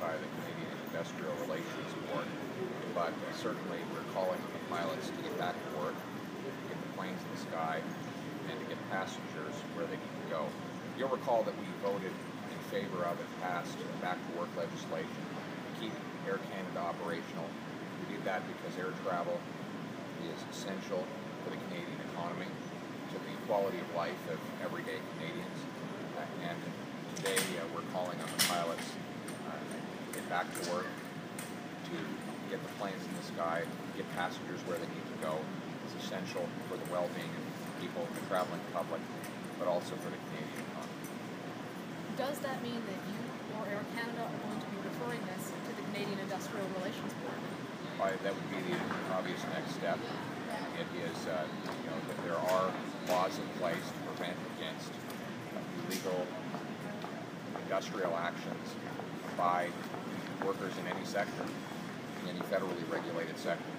by the Canadian Industrial Relations Board, but certainly we're calling on the pilots to get back to work, to get the planes in the sky, and to get passengers where they need to go. You'll recall that we voted in favor of and passed back-to-work legislation to keep Air Canada operational. We did that because air travel is essential for the Canadian economy, to the quality of life of everyday Canadians. And today we're calling on the pilots to get back to work, to get the planes in the sky, get passengers where they need to go. It's essential for the well-being of people, the traveling public, but also for the Canadian economy. Does that mean that you or Air Canada are going to be referring this to the Canadian Industrial Relations Board? That would be the obvious next step. It is, that there are laws in place to prevent against illegal industrial actions by workers in any sector, in any federally regulated sector.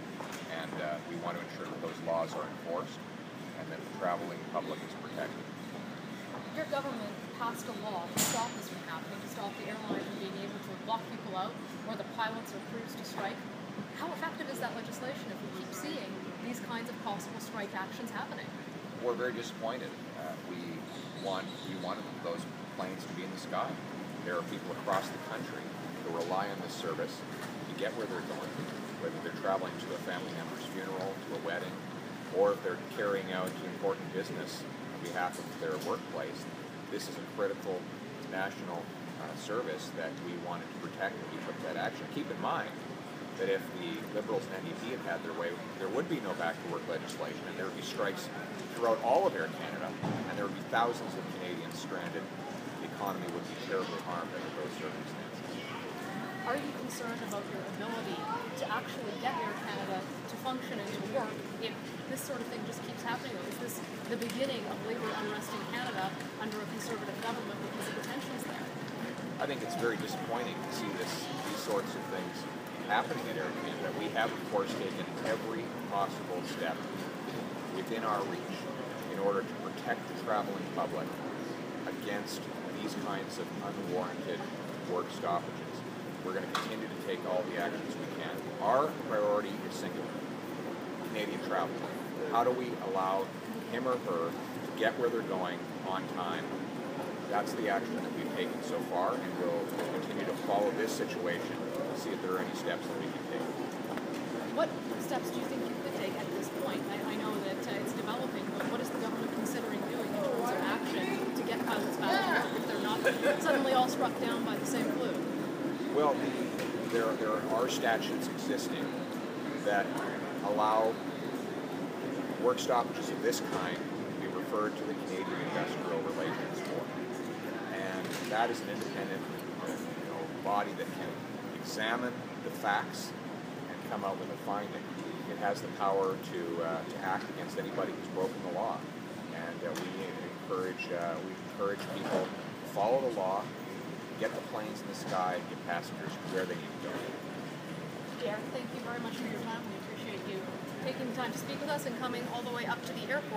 And we want to ensure that those laws are enforced and that the traveling public is protected. Your government passed a law to stop this from happening, to stop the airline from being able to lock people out or the pilots or crews to strike. How effective is that legislation if we keep seeing these kinds of possible strike actions happening? We're very disappointed. We wanted those planes to be in the sky. There are people across the country who rely on this service to get where they're going, whether they're traveling to a family member's funeral, to a wedding, or if they're carrying out important business on behalf of their workplace. This is a critical national service that we wanted to protect, and we took that action. Keep in mind that if the Liberals and NDP had their way, there would be no back-to-work legislation, and there would be strikes throughout all of Air Canada, and there would be thousands of Canadians stranded. The economy would be terribly harmed under those circumstances. Are you concerned about your ability to actually get Air Canada to function and to work if this sort of thing just keeps happening? Or is this the beginning of labour unrest in Canada under a Conservative government because of the tensions there? I think it's very disappointing to see these sorts of things happening at Air Canada. We have, of course, taken every possible step within our reach in order to protect the traveling public against these kinds of unwarranted work stoppages. We're going to continue to take all the actions we can. Our priority is singular: Canadian travel. How do we allow him or her to get where they're going on time? That's the action that we've taken so far, and we'll continue to follow this situation to see if there are any steps that we can take. What steps do you think you could take at this point? I know that it's developing, but what is the government considering doing in terms of action to get pilots back to work if they're not suddenly all struck down by the same flu? Well, there are statutes existing that allow work stoppages of this kind to be referred to the Canadian Industrial Relations Board. And that is an independent body that can examine the facts and come out with a finding. It has the power to act against anybody who's broken the law. And we encourage people to follow the law, get the planes in the sky, and get passengers where they need to go. Pierre, thank you very much for your time. We appreciate you taking the time to speak with us and coming all the way up to the airport.